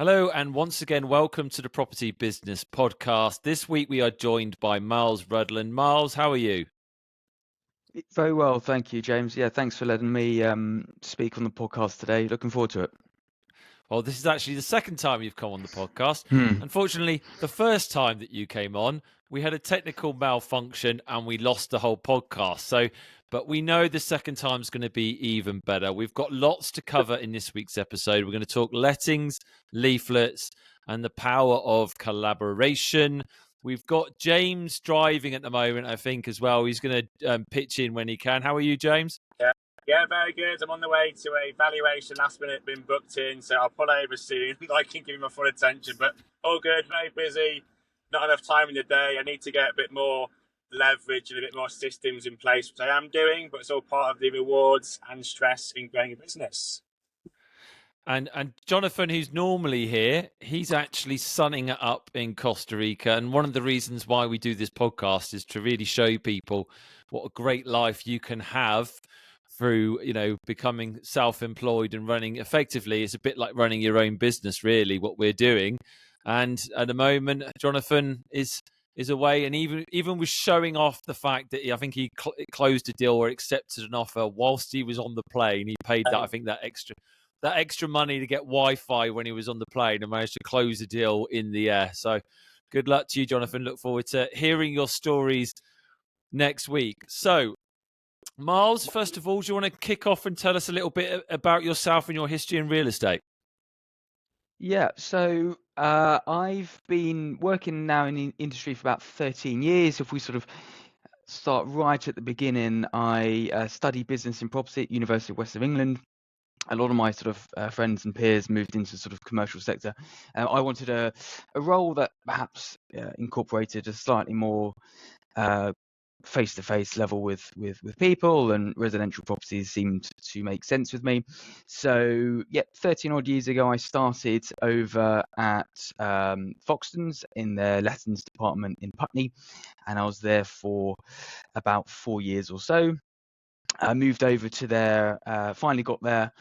Hello, and once again, welcome to the Property Business Podcast. This week we are joined by Miles Rudland. Miles, how are you? Very well, thank you, James. Yeah, thanks for letting me speak on the podcast today. Looking forward to it. Well, this is actually the second time you've come on the podcast. Hmm. Unfortunately, the first time that you came on, we had a technical malfunction and we lost the whole podcast. But we know the second time is going to be even better. We've got lots to cover in this week's episode. We're going to talk lettings, leaflets, and the power of collaboration. We've got James driving at the moment, I think, as well. He's going to pitch in when he can. How are you, James? Yeah, very good. I'm on the way to a valuation, last minute, been booked in, so I'll pull over soon. I can give him my full attention, but all good, very busy, not enough time in the day. I need to get a bit more leverage and a bit more systems in place, which I am doing, but it's all part of the rewards and stress in growing a business. And Jonathan, who's normally here, he's actually sunning it up in Costa Rica. And one of the reasons why we do this podcast is to really show people what a great life you can have through, becoming self-employed and running effectively. It's a bit like running your own business, really, what we're doing. And at the moment, Jonathan is away, and even was showing off the fact that I think he closed a deal or accepted an offer whilst he was on the plane. He paid that extra money to get Wi-Fi when he was on the plane and managed to close the deal in the air. So good luck to you, Jonathan. Look forward to hearing your stories next week. So, Miles, first of all, do you want to kick off and tell us a little bit about yourself and your history in real estate? Yeah, so I've been working now in the industry for about 13 years. If we sort of start right at the beginning, I studied business and property at University of West of England. A lot of my sort of friends and peers moved into sort of commercial sector. I wanted a role that perhaps incorporated a slightly more face-to-face level with people, and residential properties seemed to make sense with me. So, 13 odd years ago, I started over at Foxtons in their lettings department in Putney, and I was there for about 4 years or so. I moved over to finally got their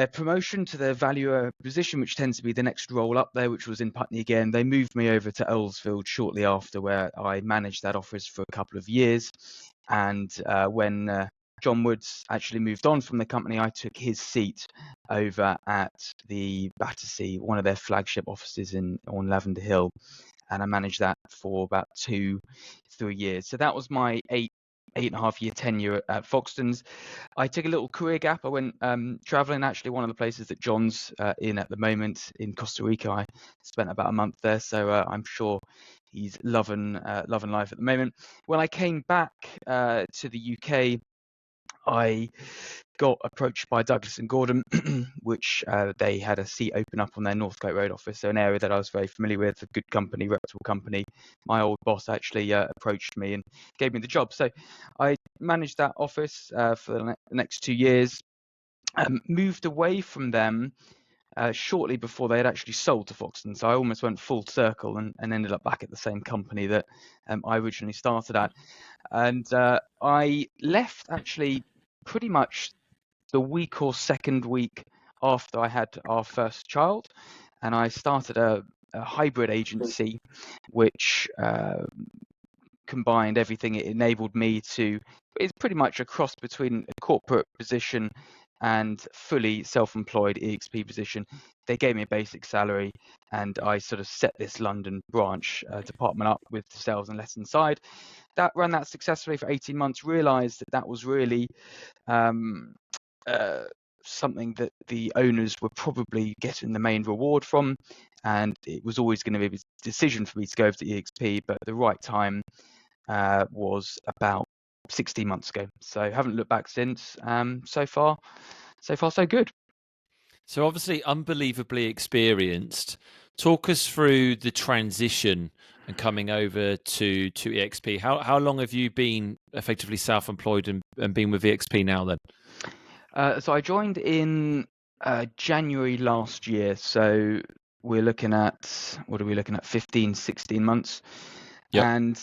promotion to their valuer position, which tends to be the next role up there, which was in Putney again. They moved me over to Earlsfield shortly after, where I managed that office for a couple of years. And when John Woods actually moved on from the company, I took his seat over at the Battersea, one of their flagship offices on Lavender Hill. And I managed that for about 2-3 years. So that was my 8.5-year tenure at Foxtons. I took a little career gap. I went traveling. Actually, one of the places that John's in at the moment in Costa Rica. I spent about a month there, so I'm sure he's loving life at the moment. When I came back to the UK, I got approached by Douglas and Gordon, which they had a seat open up on their Northcote Road office, so an area that I was very familiar with, a good company, reputable company. My old boss actually approached me and gave me the job. So I managed that office for the next 2 years, moved away from them shortly before they had actually sold to Foxtons. So I almost went full circle and ended up back at the same company that I originally started at. And I left actually pretty much the week or second week after I had our first child, and I started a hybrid agency which combined everything. It enabled me to, it's pretty much a cross between a corporate position and fully self-employed eXp position. They gave me a basic salary, and I sort of set this London branch department up with the sales and letting side. Ran that successfully for 18 months, realized that was really something that the owners were probably getting the main reward from, and it was always going to be a decision for me to go over to eXp, but the right time was about 16 months ago. So haven't looked back since. So far so good. So obviously unbelievably experienced. Talk us through the transition and coming over to eXp. How long have you been effectively self-employed and been with eXp now then? So I joined in January last year. So we're looking at, 15, 16 months. Yep. And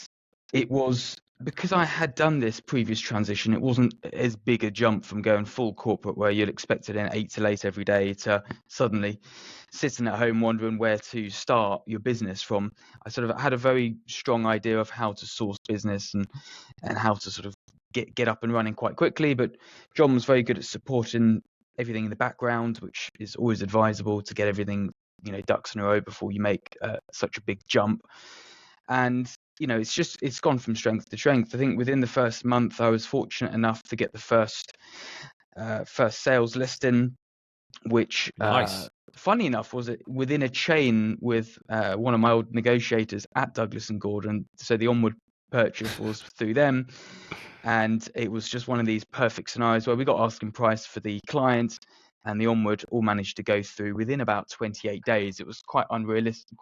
it was because I had done this previous transition, it wasn't as big a jump from going full corporate where you'd expect it in 8 till 8 every day to suddenly sitting at home wondering where to start your business from. I sort of had a very strong idea of how to source business and how to sort of get up and running quite quickly. But John was very good at supporting everything in the background, which is always advisable to get everything, ducks in a row before you make such a big jump. And it's gone from strength to strength. I think within the first month, I was fortunate enough to get the first sales listing, which Nice. funny enough was it within a chain with one of my old negotiators at Douglas and Gordon. So the onward purchase was through them, and it was just one of these perfect scenarios where we got asking price for the client, and the onward all managed to go through within about 28 days. It was quite unrealistic,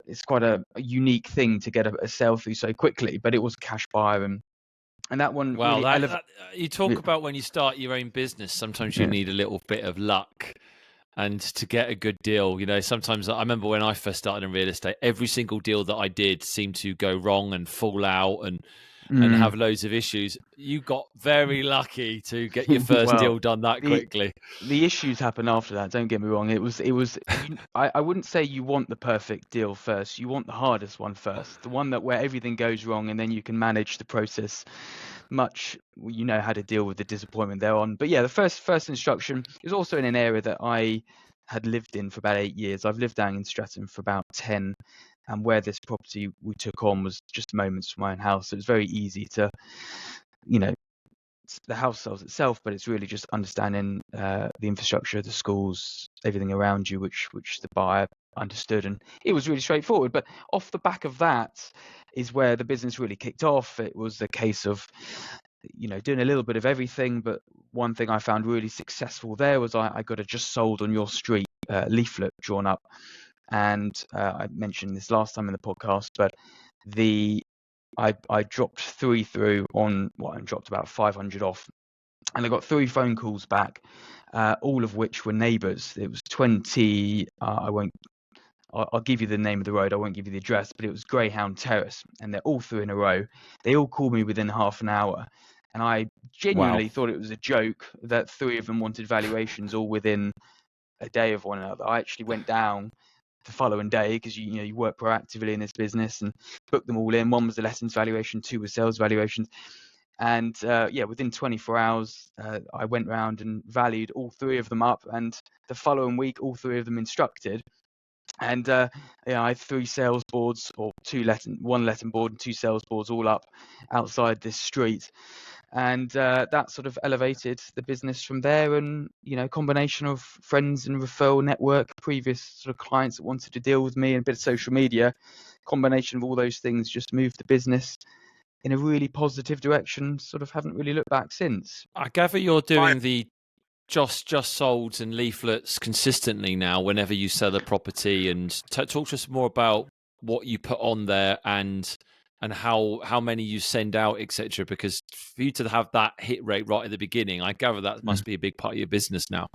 it's quite a unique thing to get a sale through so quickly, but it was cash buyer, and that one Wow, really you talk about when you start your own business, sometimes you need a little bit of luck and to get a good deal. Sometimes I remember when I first started in real estate, every single deal that I did seemed to go wrong and fall out and have loads of issues. You got very lucky to get your first well, deal done that quickly. The issues happen after that. Don't get me wrong. I wouldn't say you want the perfect deal first. You want the hardest one first, the one where everything goes wrong, and then you can manage the process how to deal with the disappointment thereon. But yeah, the first instruction is also in an area that I had lived in for about 8 years. I've lived down in Stratton for about 10, and where this property we took on was just moments from my own house. So it was very easy to, the house sells itself, but it's really just understanding the infrastructure, the schools, everything around you, which the buyer understood, and it was really straightforward. But off the back of that is where the business really kicked off. It was a case of doing a little bit of everything, but one thing I found really successful there was I got a just sold on your street leaflet drawn up, and I mentioned this last time in the podcast, but I dropped 3 through on and dropped about 500 off, and I got 3 phone calls back, all of which were neighbours. It was 20. I'll give you the name of the road. I won't give you the address, but it was Greyhound Terrace, and they're all 3 in a row. They all called me within half an hour, and I genuinely thought it was a joke that 3 of them wanted valuations all within a day of one another. I actually went down the following day because you work proactively in this business and booked them all in. 1 was the lettings valuation, 2 was sales valuations, and within 24 hours I went round and valued all 3 of them up, and the following week all 3 of them instructed. And I had 3 sales boards, or 1 letting board and 2 sales boards all up outside this street, and that sort of elevated the business from there. And combination of friends and referral network, previous sort of clients that wanted to deal with me, and a bit of social media, combination of all those things just moved the business in a really positive direction. Sort of haven't really looked back since. I gather you're doing the just solds and leaflets consistently now whenever you sell a property, and talk to us more about what you put on there and how many you send out, etc. Because for you to have that hit rate right at the beginning, I gather that must be a big part of your business now.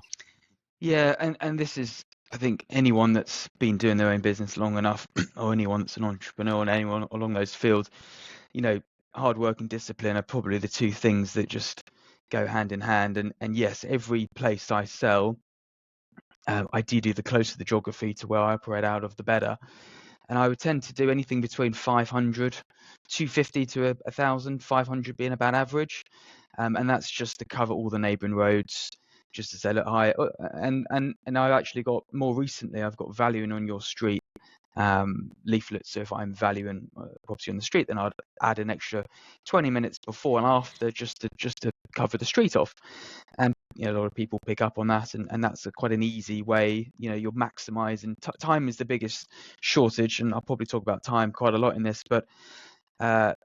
Yeah, and this is, I think, anyone that's been doing their own business long enough, or anyone that's an entrepreneur, and anyone along those fields, hard work and discipline are probably the 2 things that just go hand in hand. And yes, every place I sell, ideally the closer the geography to where I operate out of, the better. And I would tend to do anything between 500, 250 to 1,000, 500 being about average. And that's just to cover all the neighbouring roads, just to say, look, hi. And I've actually got, more recently, I've got valuing on your street leaflets. So if I'm valuing property on the street, then I'd add an extra 20 minutes before and after just to cover the street off. And a lot of people pick up on that, and that's quite an easy way. You're maximising time is the biggest shortage, and I'll probably talk about time quite a lot in this, but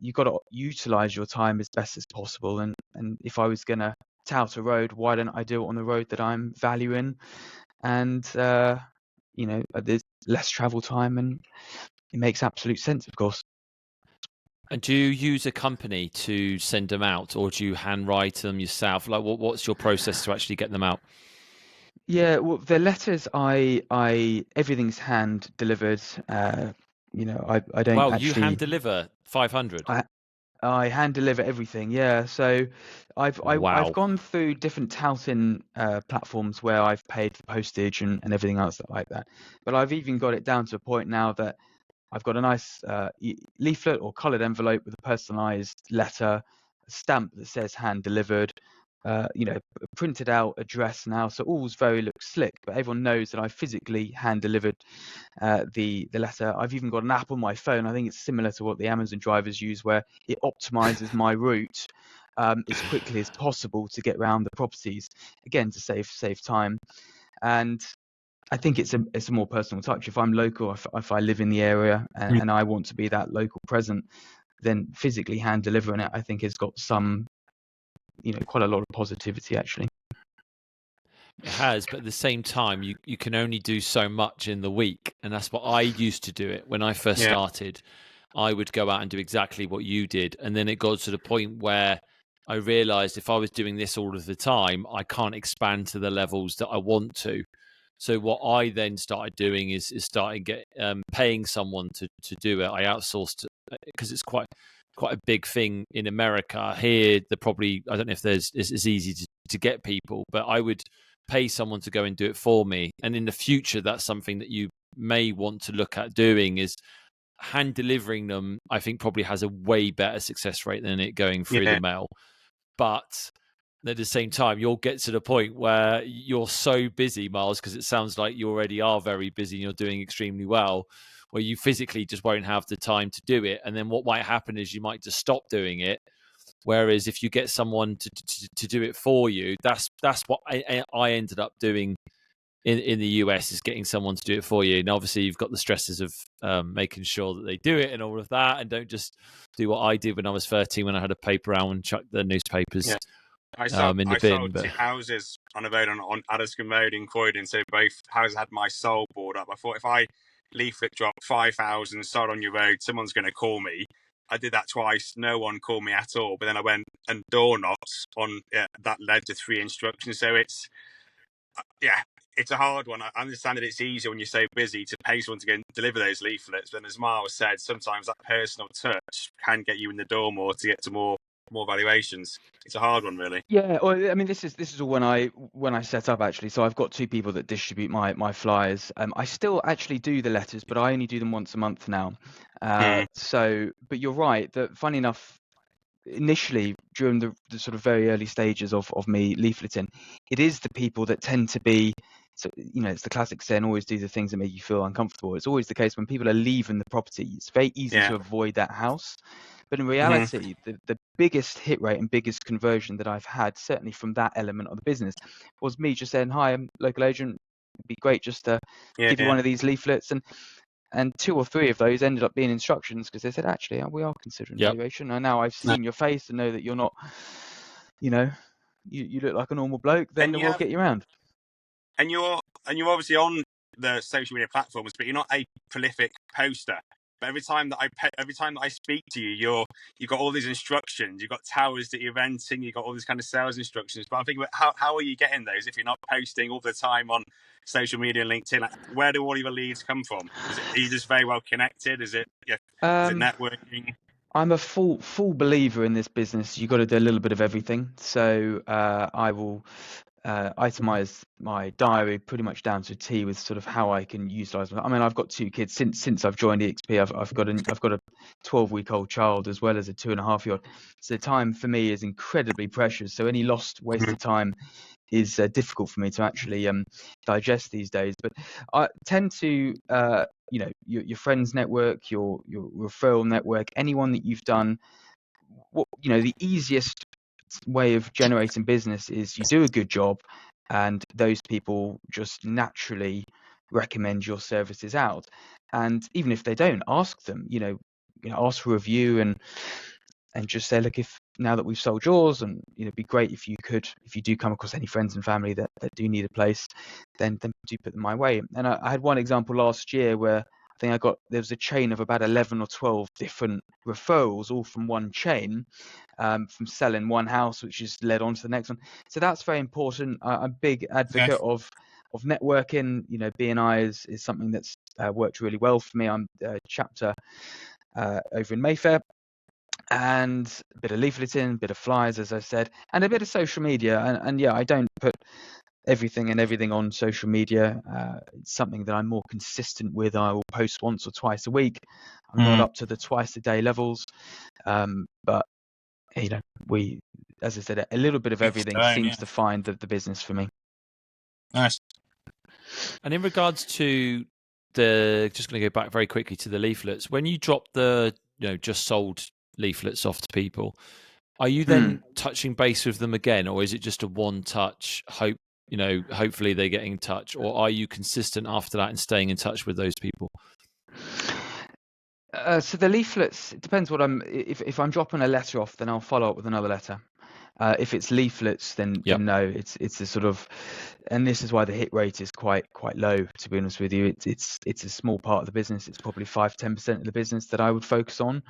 you've got to utilise your time as best as possible. And if I was going to tout a road, why don't I do it on the road that I'm valuing? And there's less travel time, and it makes absolute sense, of course. And do you use a company to send them out, or do you handwrite them yourself? Like, what's your process to actually get them out? Yeah, well, the letters, I everything's hand delivered. You know, I don't Well, you hand actually. deliver 500. I hand deliver everything, yeah. So I've Wow. gone through different touting platforms where I've paid for postage and everything else like that. But I've even got it down to a point now that I've got a nice leaflet or coloured envelope with a personalised letter, a stamp that says hand delivered, you know, printed out address now. So all's very looks slick, but everyone knows that I physically hand delivered the letter. I've even got an app on my phone. I think it's similar to what the Amazon drivers use, where it optimizes my route as quickly as possible to get around the properties, again to save time. And I think it's a more personal touch. If I'm local, if I live in the area and I want to be that local present, then physically hand delivering it, I think has got some, you know, quite a lot of positivity actually. It has, but at the same time, you can only do so much in the week, and that's what I used to do it when I first started. I would go out and do exactly what you did, and then it got to the point where I realised if I was doing this all of the time, I can't expand to the levels that I want to. So what I then started doing is starting paying someone to do it. I outsourced because it's quite a big thing in America. Here, I don't know if it's easy to get people, but I would pay someone to go and do it for me. And in the future, that's something that you may want to look at doing, is hand delivering them. I think probably has a way better success rate than it going through the mail. But at the same time, you'll get to the point where you're so busy, Miles, because it sounds like you already are very busy and you're doing extremely well, where you physically just won't have the time to do it. And then what might happen is you might just stop doing it. Whereas if you get someone to do it for you, that's what I ended up doing in the US, is getting someone to do it for you. And obviously you've got the stresses of making sure that they do it and all of that, and don't just do what I did when I was 13, when I had to paper out and chuck the newspapers I in the bin. sold two houses on a road on Addiscombe Road in Croydon, so both houses had my soul board up. I thought if I leaflet drop 5,000 sold on your road, someone's going to call me. I did that twice. No one called me at all. But then I went and door knocked on that led to 3 instructions. So it's it's a hard one. I understand that it's easier when you're so busy to pay someone to go and deliver those leaflets. But as Miles said, sometimes that personal touch can get you in the door more to get to more valuations. It's a hard one, really. Yeah, well, I mean, this is all when I set up actually. So I've got 2 people that distribute my flyers. I still actually do the letters, but I only do them once a month now. So, but you're right that funny enough, initially during the sort of very early stages of me leafleting, it is the people that tend to be, so you know, it's the classic saying, always do the things that make you feel uncomfortable. It's always the case when people are leaving the property. It's very easy to avoid that house. But in reality, the biggest hit rate and biggest conversion that I've had, certainly from that element of the business, was me just saying, hi, I'm local agent. It'd be great just to give you one of these leaflets. And 2 or 3 of those ended up being instructions, because they said, actually, we are considering valuation. And now I've seen your face and know that you're not, you know, you look like a normal bloke, then we'll get you around. And you're obviously on the social media platforms, but you're not a prolific poster. But every time that I speak to you, you've got all these instructions. You've got towers that you're renting. You've got all these kind of sales instructions. But I'm thinking, how are you getting those if you're not posting all the time on social media and LinkedIn? Like, where do all your leads come from? Are you just very well connected? Is it networking? I'm a full believer in this business. You've got to do a little bit of everything. So I will itemize my diary pretty much down to a T with sort of how I can utilize them. I mean, I've got 2 kids since I've joined eXp. I've got a 12-week-old child as well as a 2.5-year-old. So time for me is incredibly precious. So any lost wasted time is difficult for me to actually digest these days. But I tend to you know, your friends network, your referral network, anyone that you've done. You know, the easiest way of generating business is you do a good job and those people just naturally recommend your services out. And even if they don't, ask them, you know, ask for a review and just say, look, if now that we've sold yours, and you know, it'd be great if you do come across any friends and family that do need a place, then do put them my way. And I had one example last year where I think there was a chain of about 11 or 12 different referrals, all from one chain, from selling one house, which is led on to the next one. So that's very important. I'm a big advocate of networking. You know, BNI is something that's worked really well for me. I'm a chapter over in Mayfair, and a bit of leafleting, a bit of flyers, as I said, and a bit of social media. And yeah, I don't put everything on social media. It's something that I'm more consistent with. I will post once or twice a week. I'm not up to the twice a day levels, but you know, as I said, a little bit of everything seems to find the business for me. Nice. And in regards to just going to go back very quickly to the leaflets. When you drop the just sold leaflets off to people, are you then touching base with them again, or is it just a one touch? Hopefully they get in touch, or are you consistent after that and staying in touch with those people? So the leaflets, it depends what if I'm dropping a letter off, then I'll follow up with another letter. If it's leaflets, then no, it's a sort of, and this is why the hit rate is quite low, to be honest with you. It's a small part of the business. It's probably 5-10% of the business that I would focus on.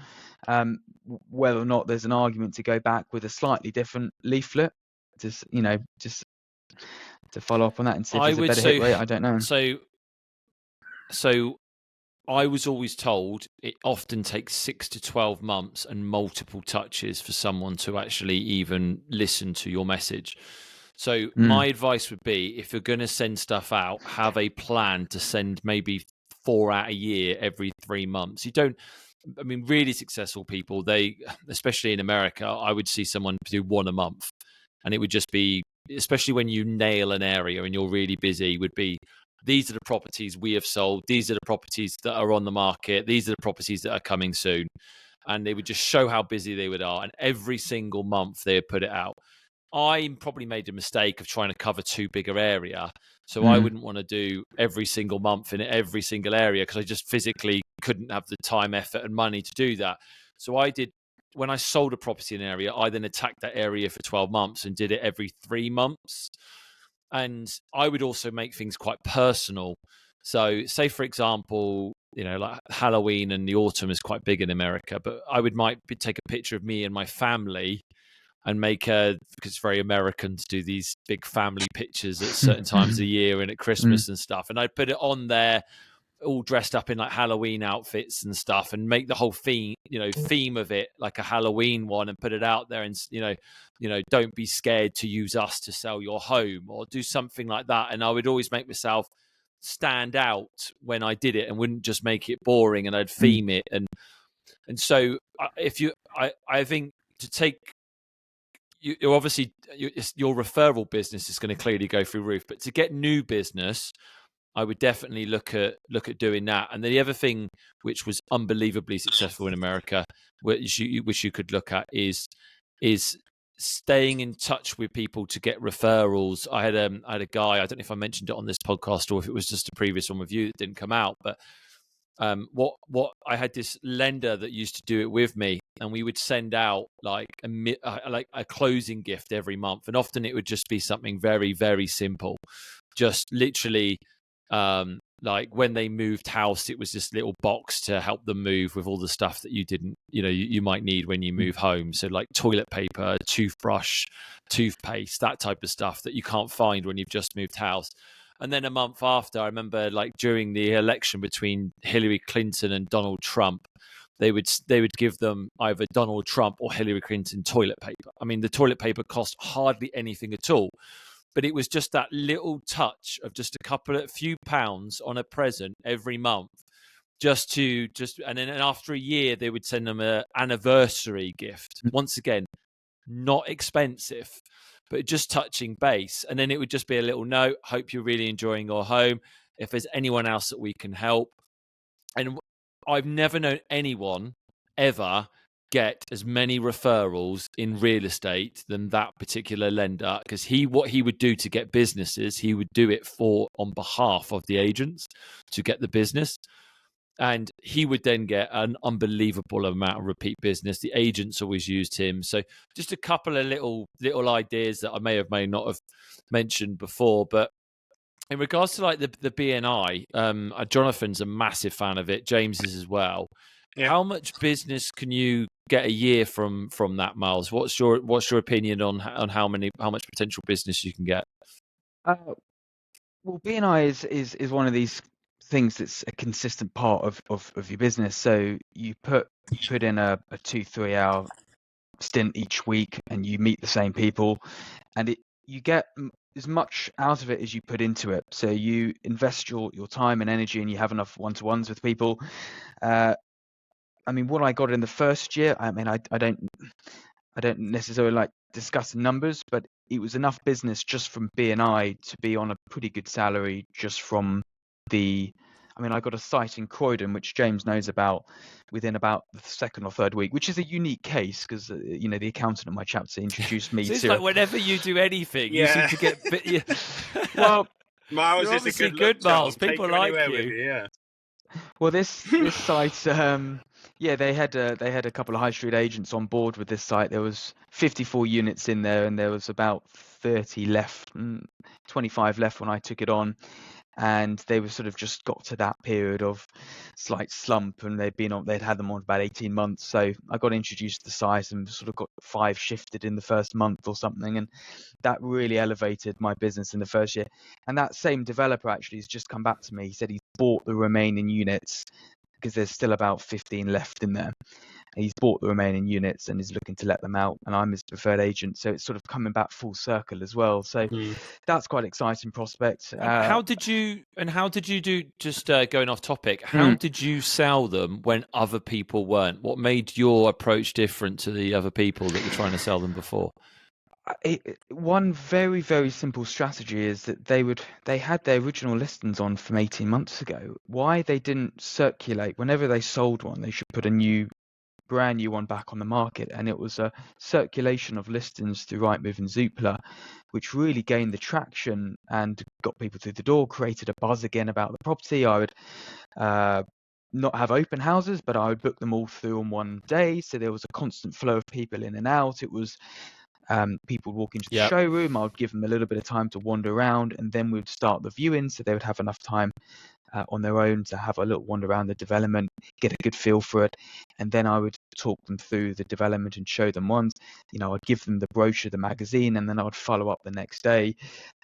Whether or not there's an argument to go back with a slightly different leaflet, just to follow up on that and see if there's a better hit rate. I don't know. So I was always told it often takes 6 to 12 months and multiple touches for someone to actually even listen to your message. So my advice would be, if you're going to send stuff out, have a plan to send maybe 4 out a year every 3 months. Really successful people, especially in America, I would see someone do 1 a month, and it would just be, especially when you nail an area and you're really busy, would be, these are the properties we have sold. These are the properties that are on the market. These are the properties that are coming soon. And they would just show how busy they are. And every single month they would put it out. I probably made a mistake of trying to cover too big an area. So I wouldn't want to do every single month in every single area, because I just physically couldn't have the time, effort and money to do that. So I did, when I sold a property in an area, I then attacked that area for 12 months and did it every 3 months. And I would also make things quite personal. So say, for example, like Halloween and the autumn is quite big in America, but I might take a picture of me and my family and because it's very American to do these big family pictures at certain times of the year and at Christmas and stuff. And I'd put it on there all dressed up in like Halloween outfits and stuff, and make the whole theme of it like a Halloween one, and put it out there, and don't be scared to use us to sell your home, or do something like that. And I would always make myself stand out when I did it, and wouldn't just make it boring, and I'd theme it. And so I think to take you obviously your referral business is going to clearly go through roof, but to get new business, I would definitely look at doing that. And the other thing, which was unbelievably successful in America, which you could look at, is staying in touch with people to get referrals. I had a guy, I don't know if I mentioned it on this podcast or if it was just a previous one with you that didn't come out, but what I had this lender that used to do it with me, and we would send out like a closing gift every month, and often it would just be something very, very simple, just literally like when they moved house, it was this little box to help them move with all the stuff that you might need when you move home. So like toilet paper, toothbrush, toothpaste, that type of stuff that you can't find when you've just moved house. And then a month after, I remember, like during the election between Hillary Clinton and Donald Trump, they would give them either Donald Trump or Hillary Clinton toilet paper. I mean, the toilet paper cost hardly anything at all, but it was just that little touch of just a few pounds on a present every month, and then after a year, they would send them an anniversary gift. Once again, not expensive, but just touching base. And then it would just be a little note: hope you're really enjoying your home. If there's anyone else that we can help. And I've never known anyone ever get as many referrals in real estate than that particular lender, because what he would do to get businesses, he would do it on behalf of the agents to get the business. And he would then get an unbelievable amount of repeat business. The agents always used him. So just a couple of little ideas that I may not have mentioned before. But in regards to like the BNI, Jonathan's a massive fan of it. James is as well. Yeah. How much business can you get a year from that, Miles? What's your opinion on how much potential business you can get? Well, BNI is one of these things that's a consistent part of your business. So you put in a 2-3 hour stint each week, and you meet the same people, and you get as much out of it as you put into it. So you invest your time and energy, and you have enough one-to-ones with people. I mean, what I got in the first year, I mean, I don't necessarily like discussing numbers, but it was enough business just from BNI to be on a pretty good salary just from I mean, I got a site in Croydon, which James knows about, within about the second or third week, which is a unique case because, you know, the accountant at my chapter introduced me Seems to. like whenever you do anything, you seem to get Well, Miles you're is a obviously good, good, luck Miles. charm. Take People you like anywhere with you. you. Yeah. well, this site, yeah, they had a couple of high street agents on board with this site. There was 54 units in there, and there was about 30 left, 25 left when I took it on. And they were sort of just got to that period of slight slump, and they'd had them on about 18 months. So I got introduced to the site and sort of got 5 shifted in the first month or something, and that really elevated my business in the first year. And that same developer actually has just come back to me. He said he's bought the remaining units because there's still about 15 left in there. He's bought the remaining units and is looking to let them out, and I'm his preferred agent. So it's sort of coming back full circle as well. So that's quite an exciting prospect. How did you do? Just going off topic, how did you sell them when other people weren't? What made your approach different to the other people that were trying to sell them before? One very, very simple strategy is that they had their original listings on from 18 months ago. Why they didn't circulate whenever they sold one, they should put a brand new one back on the market, and it was a circulation of listings through Rightmove and Zoopla, which really gained the traction and got people through the door, created a buzz again about the property. I would not have open houses, but I would book them all through on one day, so there was a constant flow of people in and out. It was people would walk into the showroom, I would give them a little bit of time to wander around, and then we'd start the viewing, so they would have enough time on their own to have a little wander around the development, get a good feel for it, and then I would talk them through the development and show them ones. You know, I'd give them the brochure, the magazine, and then I would follow up the next day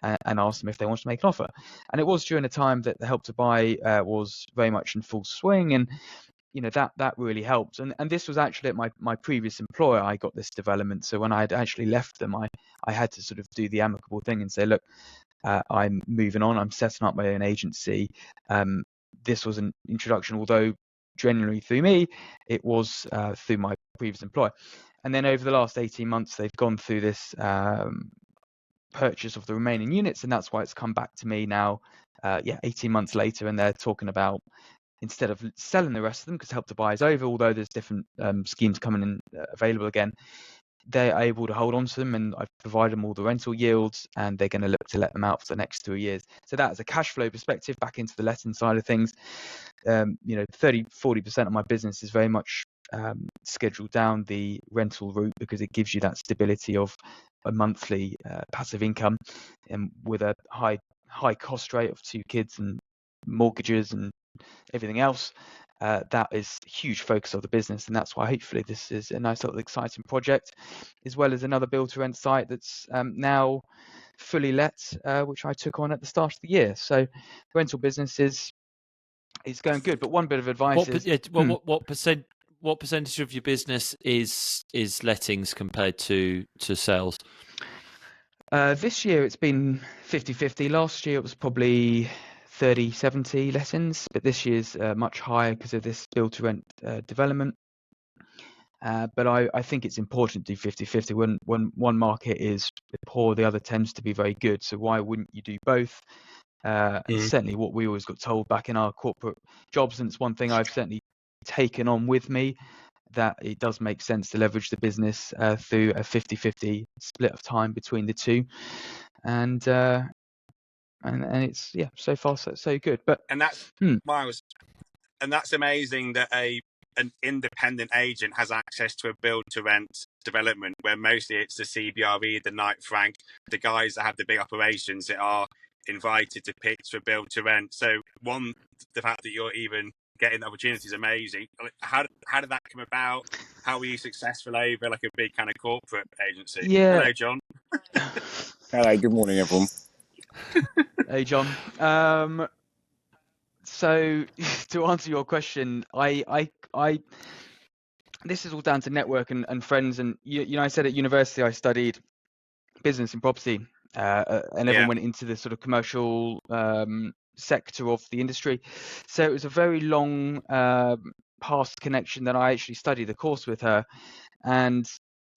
and ask them if they wanted to make an offer. And it was during a time that the Help to Buy was very much in full swing, and you know, that really helped. And this was actually at my previous employer. I got this development, so when I had actually left them, I had to sort of do the amicable thing and say, look, I'm moving on, I'm setting up my own agency. This was an introduction, although generally through me, it was through my previous employer. And then over the last 18 months, they've gone through this purchase of the remaining units, and that's why it's come back to me now 18 months later, and they're talking about, instead of selling the rest of them because Help to Buy is over, although there's different schemes coming in available again, they're able to hold on to them, and I've provided them all the rental yields, and they're going to look to let them out for the next 3 years. So that is a cash flow perspective back into the letting side of things. 30-40% of my business is very much scheduled down the rental route because it gives you that stability of a monthly passive income, and with a high cost rate of 2 kids and mortgages and everything else, that is a huge focus of the business, and that's why hopefully this is a nice little exciting project, as well as another build to rent site that's now fully let, which I took on at the start of the year. So rental business is going good, but one bit of advice what percentage of your business is lettings compared to sales? This year it's been 50-50. Last year it was probably 30-70 lettings, but this year's much higher because of this build to rent development. But I think it's important to do 50-50. When one market is poor, the other tends to be very good. So why wouldn't you do both? And certainly what we always got told back in our corporate jobs, and it's one thing I've certainly taken on with me, that it does make sense to leverage the business through a 50-50 split of time between the two. And it's so far so good. But and that's Miles, and that's amazing that an independent agent has access to a build to rent development where mostly it's the CBRE, the Knight Frank, the guys that have the big operations that are invited to pitch for build to rent. So the fact that you're even getting the opportunity is amazing. How did that come about? How were you successful over like a big kind of corporate agency? Yeah. Hello, John. Hello, good morning, everyone. Hey, John. So to answer your question, this is all down to network and friends. And you know, I said at university I studied business and property, and everyone went into the sort of commercial sector of the industry. So it was a very long past connection that I actually studied the course with her. And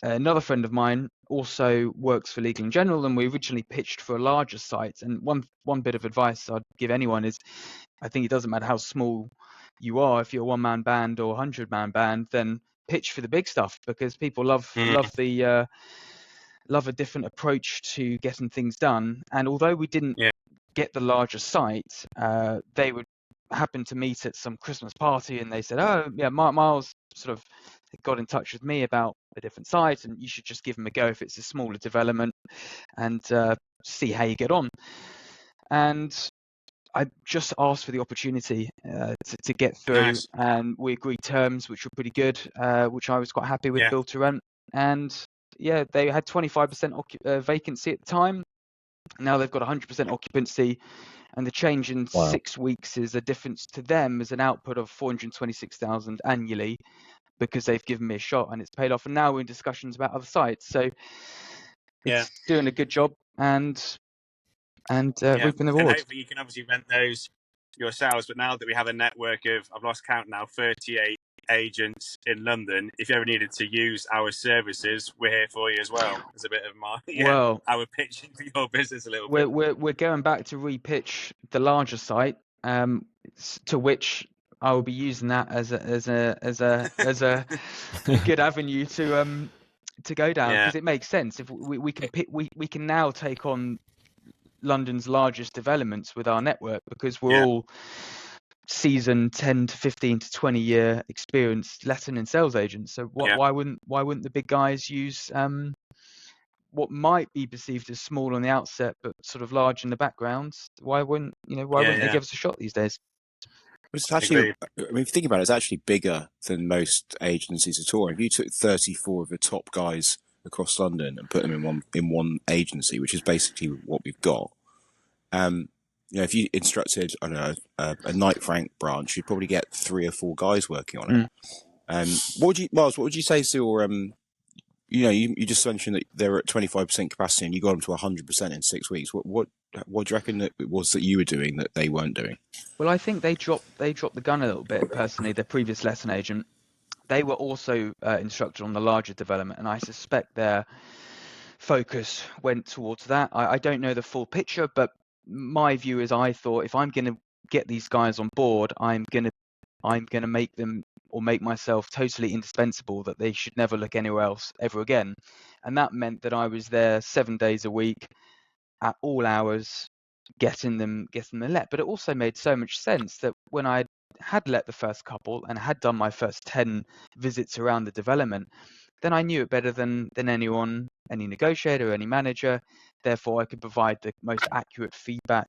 another friend of mine also works for Legal & General, and we originally pitched for a larger site. And one bit of advice I'd give anyone is, I think it doesn't matter how small you are. If you're a one-man band or 100-man band, then pitch for the big stuff, because people love a different approach to getting things done. And although we didn't get the larger site, they would happen to meet at some Christmas party, and they said, "Oh, yeah, Miles sort of got in touch with me about a different site, and you should just give them a go if it's a smaller development, and see how you get on." And I just asked for the opportunity to get through, Nice. and we agreed terms which were pretty good, which I was quite happy with, built to rent. And yeah, they had 25% vacancy at the time. Now they've got 100% occupancy, and the change in 6 weeks is a difference to them as an output of 426,000 annually, because they've given me a shot and it's paid off. And now we're in discussions about other sites, so it's doing a good job and reaping the And rewards. hopefully you can obviously rent those yourselves. But now that we have a network of, I've lost count now, 38 agents in London, if you ever needed to use our services, we're here for you as well. As a bit of our pitching for your business a little bit. We're going back to repitch the larger site, to which I will be using that as a good avenue to go down, because it makes sense. If we can now take on London's largest developments with our network, because we're all seasoned 10 to 15 to 20 year experienced letting and sales agents. So why wouldn't the big guys use what might be perceived as small on the outset but sort of large in the background? Why wouldn't they give us a shot these days? It's actually, I mean, if you think about it, it's actually bigger than most agencies at all. If you took 34 of the top guys across London and put them in one agency, which is basically what we've got, you know, if you instructed, I don't know, a Knight Frank branch, you'd probably get 3 or 4 guys working on it. Miles, what would you say to your, you know, you just mentioned that they're at 25% capacity and you got them to 100% in 6 weeks. What do you reckon that it was that you were doing that they weren't doing? Well, I think they dropped the gun a little bit. Personally, their previous lesson agent, they were also instructed on the larger development, and I suspect their focus went towards that. I don't know the full picture, but my view is, I thought, if I'm going to get these guys on board, I'm going to make them, or make myself, totally indispensable, that they should never look anywhere else ever again. And that meant that I was there 7 days a week at all hours, getting them let. But it also made so much sense that when I had let the first couple and had done my first 10 visits around the development, then I knew it better than anyone, any negotiator, any manager. Therefore, I could provide the most accurate feedback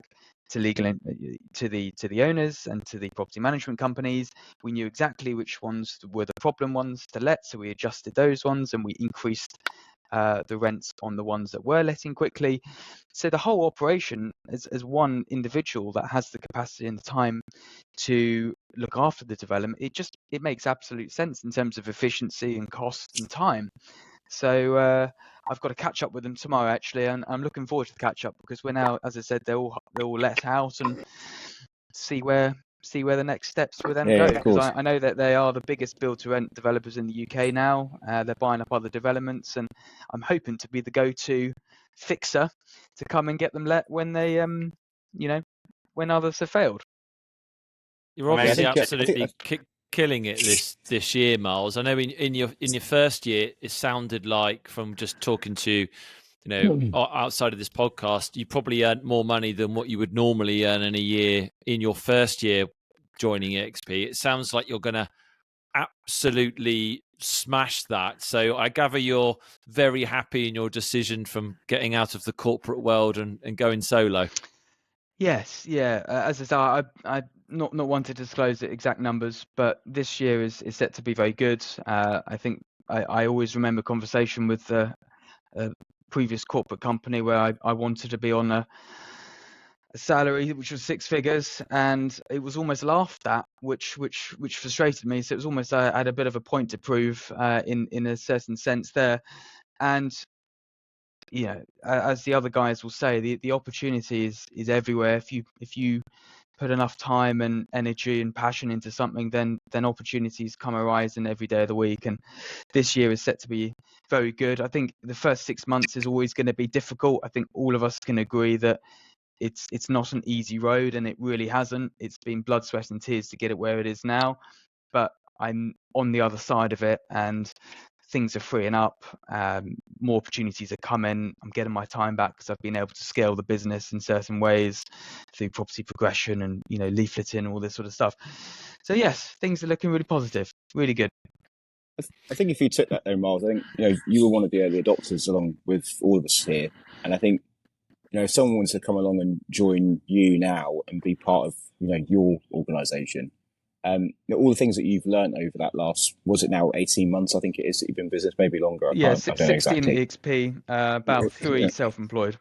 to the owners and to the property management companies. We knew exactly which ones were the problem ones to let, so we adjusted those ones, and we increased the rents on the ones that were letting quickly. So the whole operation, as one individual that has the capacity and the time to look after the development, it makes absolute sense in terms of efficiency and cost and time. So I've got to catch up with them tomorrow, actually, and I'm looking forward to the catch up, because we're now, as I said, they're all let out, and see where the next steps with them go, because I know that they are the biggest build to rent developers in the UK now. They're buying up other developments, and I'm hoping to be the go-to fixer to come and get them let when they when others have failed. You're obviously absolutely killing it this year, Miles. I know in your first year, it sounded like, from just talking to outside of this podcast, you probably earned more money than what you would normally earn in a year in your first year joining eXp. It sounds like you're going to absolutely smash that. So I gather you're very happy in your decision from getting out of the corporate world and going solo. Yes, yeah. As I said, I not one to disclose the exact numbers, but this year is set to be very good. I think I always remember a conversation with a previous corporate company where I wanted to be on a salary which was six figures, and it was almost laughed at, which frustrated me. So it was almost I had a bit of a point to prove in a certain sense there. And as the other guys will say, the opportunity is everywhere. If you put enough time and energy and passion into something, then opportunities come arising every day of the week. And this year is set to be very good. I think the first 6 months is always going to be difficult. I think all of us can agree that it's not an easy road, and it really hasn't. It's been blood, sweat and tears to get it where it is now. But I'm on the other side of it, and things are freeing up. More opportunities are coming. I'm getting my time back because I've been able to scale the business in certain ways through property progression and leafleting and all this sort of stuff. So yes, things are looking really positive, really good. I think if you took that though, Miles, I think you were one of the early adopters along with all of us here, and I think if someone wants to come along and join you now and be part of your organisation, all the things that you've learned over that last, was it now 18 months? I think it is that you've been in business, maybe longer. I don't know 16 exactly. at eXp, about 3 self-employed.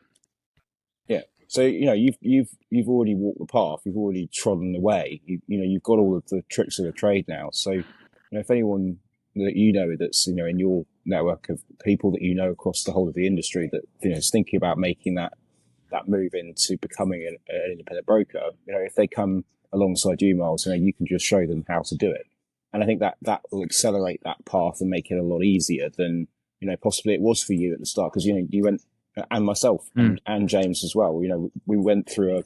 Yeah. So you've already walked the path. You've already trodden the way. You've got all of the tricks of the trade now. So if anyone that that's in your network of people that across the whole of the industry that is thinking about making that move into becoming an independent broker, if they come alongside you, Miles, you can just show them how to do it. And I think that will accelerate that path and make it a lot easier than possibly it was for you at the start, because you went, and myself and James as well. We went through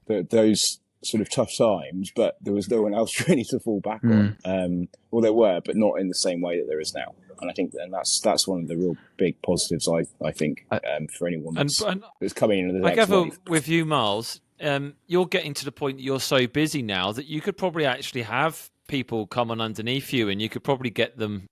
those sort of tough times, but there was no one else really to fall back on. Well, there were, but not in the same way that there is now. And I think that's one of the real big positives. I think for anyone that's coming into the next wave. With you, Miles, you're getting to the point that you're so busy now that you could probably actually have people come on underneath you, and you could probably get them,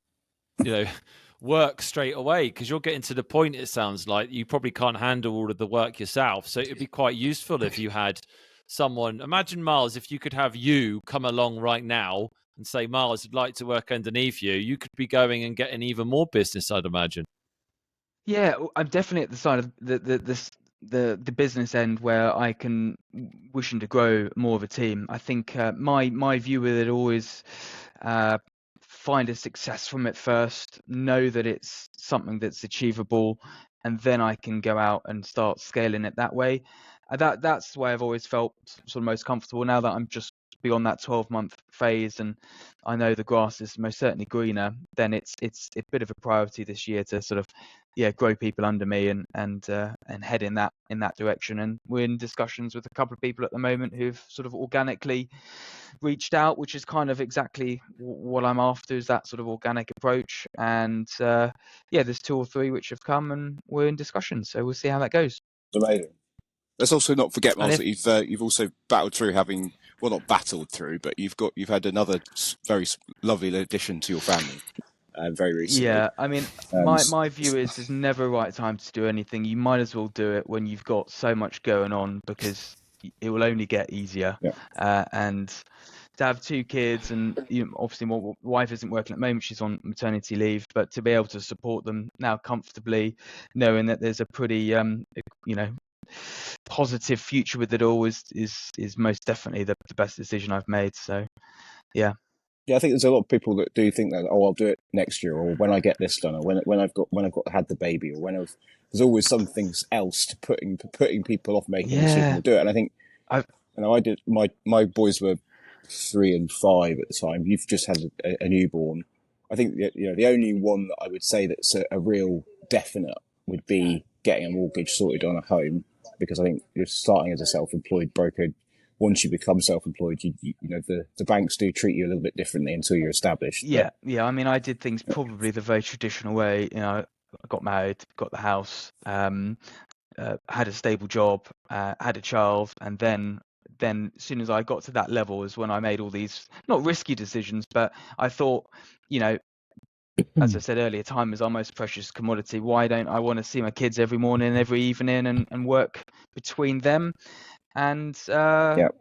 work straight away, because you're getting to the point, it sounds like, you probably can't handle all of the work yourself. So it'd be quite useful if you had someone. Imagine, Miles, if you could have you come along right now and say, Miles, I'd like to work underneath you. You could be going and getting even more business, I'd imagine. Yeah, I'm definitely at the side of the business end where I can wishing to grow more of a team. I think my view with it always find a success from it first, know that it's something that's achievable, and then I can go out and start scaling it that way. That's the way I've always felt sort of most comfortable. Now that I'm just beyond that 12-month phase and I know the grass is most certainly greener, then it's a bit of a priority this year to sort of grow people under me and head in that direction. And we're in discussions with a couple of people at the moment who've sort of organically reached out, which is kind of exactly what I'm after, is that sort of organic approach. And there's 2 or 3 which have come and we're in discussion, so we'll see how that goes. Amazing. Let's also not forget, Miles, that you've also battled through having, well, not battled through, but you've had another very lovely addition to your family very recently. Yeah, I mean, my view is there's never a right time to do anything. You might as well do it when you've got so much going on, because it will only get easier. Yeah. And to have 2 kids, and obviously my wife isn't working at the moment, she's on maternity leave, but to be able to support them now comfortably, knowing that there's a pretty positive future with it all is most definitely the best decision I've made. So yeah, I think there's a lot of people that do think that, I'll do it next year, or when I get this done, or when I've had the baby, or there's always something else to putting people off making a decision to do it. And I think I did. My boys were 3 and 5 at the time. You've just had a newborn. I think the only one that I would say that's a real definite would be getting a mortgage sorted on a home, because I think you're starting as a self-employed broker. Once you become self-employed, the banks do treat you a little bit differently until you're established. Yeah. I mean, I did things probably the very traditional way. I got married, got the house, had a stable job, had a child, and then as soon as I got to that level is when I made all these not risky decisions, but I thought, as I said earlier, time is our most precious commodity. Why don't I want to see my kids every morning, every evening, and work between them? And that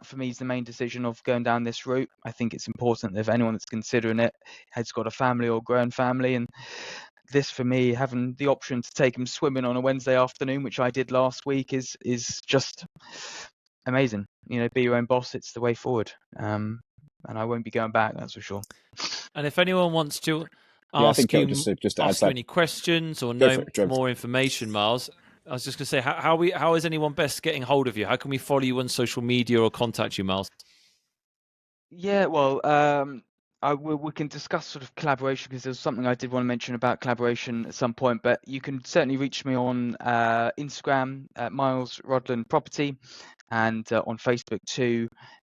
for me is the main decision of going down this route. I think it's important that if anyone that's considering it has got a family or grown family, and this for me, having the option to take them swimming on a Wednesday afternoon, which I did last week, is just amazing. Be your own boss. It's the way forward. And I won't be going back, that's for sure. And if anyone wants to Yeah, I ask think you, just to add ask to you that, any questions or Go know for it, James. more information, Miles, I was just going to say, how is anyone best getting hold of you? How can we follow you on social media or contact you, Miles? Yeah, well, we can discuss sort of collaboration, because there's something I did want to mention about collaboration at some point. But you can certainly reach me on Instagram at Miles Rudland Property, and on Facebook too,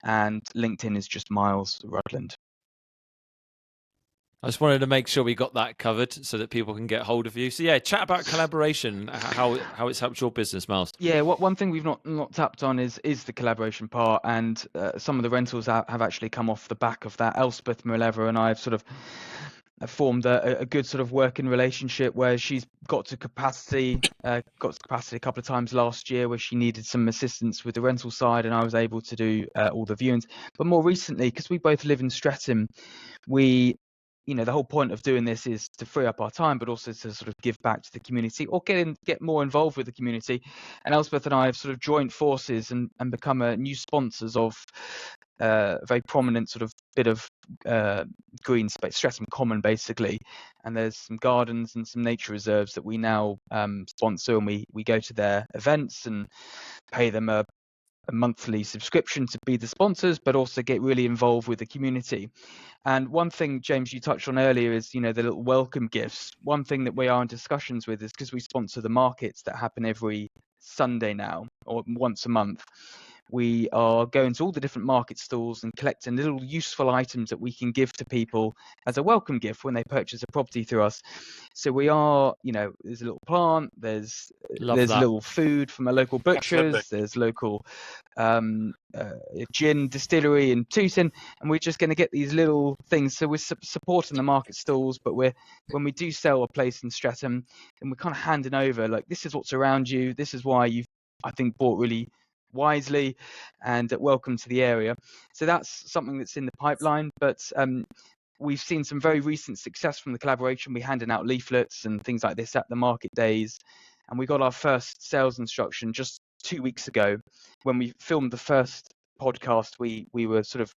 and LinkedIn is just Miles Rudland. I just wanted to make sure we got that covered so that people can get hold of you. So yeah, chat about collaboration, how it's helped your business, Miles. Yeah, one thing we've not tapped on is the collaboration part, and some of the rentals have actually come off the back of that. Elspeth Mileva and I have sort of formed a good sort of working relationship, where she's got to capacity a couple of times last year, where she needed some assistance with the rental side, and I was able to do all the viewings. But more recently, because we both live in Streatham, we the whole point of doing this is to free up our time, but also to sort of give back to the community, or get more involved with the community. And Elspeth and I have sort of joined forces and become new sponsors of a very prominent sort of bit of green space, Streatham Common basically. And there's some gardens and some nature reserves that we now sponsor, and we go to their events and pay them a monthly subscription to be the sponsors, but also get really involved with the community. And one thing, James, you touched on earlier is, the little welcome gifts. One thing that we are in discussions with is, because we sponsor the markets that happen every Sunday now, or once a month, we are going to all the different market stalls and collecting little useful items that we can give to people as a welcome gift when they purchase a property through us. So we are, there's a little plant, there's little food from a local butcher's, there's local gin distillery in Tooting, and we're just going to get these little things. So we're supporting the market stalls, but when we do sell a place in Streatham, then we're kind of handing over, like, this is what's around you, this is why you've, I think, bought really wisely, and welcome to the area. So that's something that's in the pipeline, but we've seen some very recent success from the collaboration. We're handing out leaflets and things like this at the market days, and we got our first sales instruction just 2 weeks ago. When we filmed the first podcast, we were sort of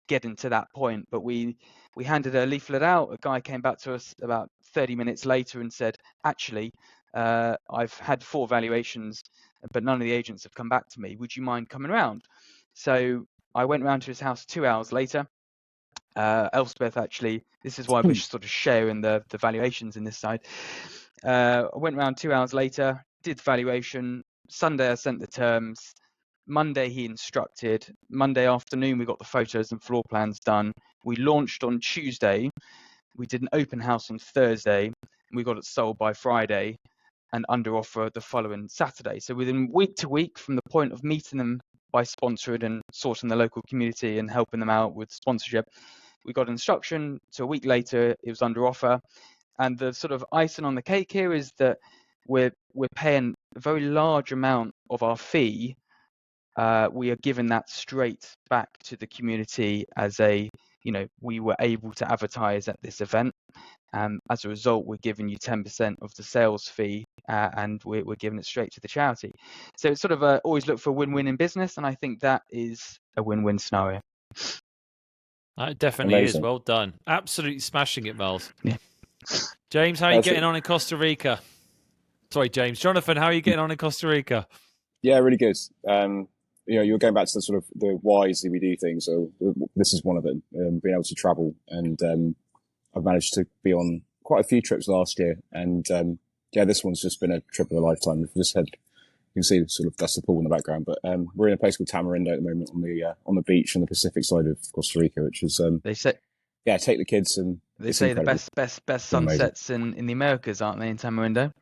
getting to that point, but we handed a leaflet out. A guy came back to us about 30 minutes later and said, actually, I've had 4 valuations, but none of the agents have come back to me. Would you mind coming around? So I went round to his house 2 hours later. Elspeth, actually, this is why we're sort of sharing the valuations in this side. I went round 2 hours later, did the valuation. Sunday I sent the terms. Monday he instructed. Monday afternoon we got the photos and floor plans done. We launched on Tuesday. We did an open house on Thursday. We got it sold by Friday and under offer the following Saturday. So within week to week, from the point of meeting them by sponsoring and sorting the local community and helping them out with sponsorship, we got instruction. So a week later it was under offer. And the sort of icing on the cake here is that we're paying a very large amount of our fee. We are giving that straight back to the community as we were able to advertise at this event. As a result, we're giving you 10% of the sales fee, and we're giving it straight to the charity. So it's sort of always look for a win-win in business, and I think that is a win-win scenario. That definitely Amazing. is. Well done. Absolutely smashing it, Miles. Yeah. James, how are you getting on in Costa Rica? Sorry, James. Jonathan, how are you getting on in Costa Rica? Yeah, really good. You're going back to the sort of the whys that we do things. So this is one of them, being able to travel. And I've managed to be on quite a few trips last year. And this one's just been a trip of a lifetime. We've just had, you can see sort of that's the pool in the background, but we're in a place called Tamarindo at the moment on the beach on the Pacific side of Costa Rica, which is they say take the kids, and they say incredible. the best sunsets in the Americas, aren't they, in Tamarindo?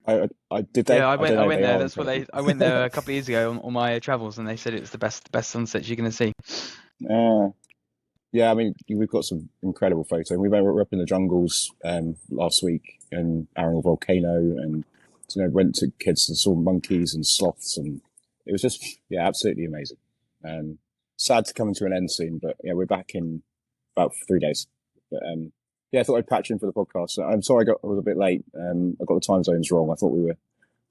I did they? Yeah, I went there. That's what I went there a couple of years ago on my travels, and they said it's the best sunsets you're going to see. Yeah, I mean, we've got some incredible photos. We were up in the jungles last week in Arangal Volcano, and went to kids and saw monkeys and sloths, and it was just absolutely amazing. Sad to come to an end soon, but we're back in about 3 days. But I thought I'd patch in for the podcast. So I'm sorry I was a bit late. I got the time zones wrong. I thought we were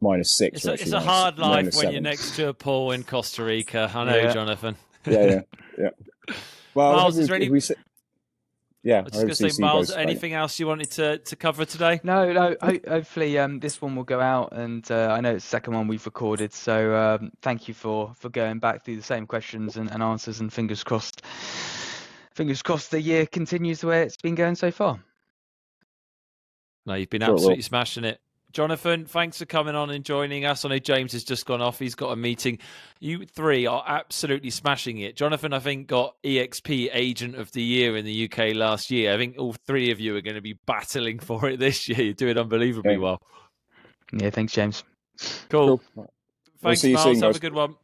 -6. It's a hard life when you're -7. next to a pool in Costa Rica. I know, Jonathan. Yeah. Well, Miles, is there any... Yeah, I was just going to say, Miles, anything else you wanted to cover today? No. Hopefully, this one will go out, and I know it's the second one we've recorded. So thank you for going back through the same questions and answers, and fingers crossed. Fingers crossed the year continues the way it's been going so far. No, you've been absolutely smashing it. Jonathan, thanks for coming on and joining us. I know James has just gone off. He's got a meeting. You three are absolutely smashing it. Jonathan, I think, got eXp Agent of the Year in the UK last year. I think all three of you are going to be battling for it this year. You're doing unbelievably well. Yeah, thanks, James. Cool. We'll Thanks, see you Miles. soon, Have guys. a good one.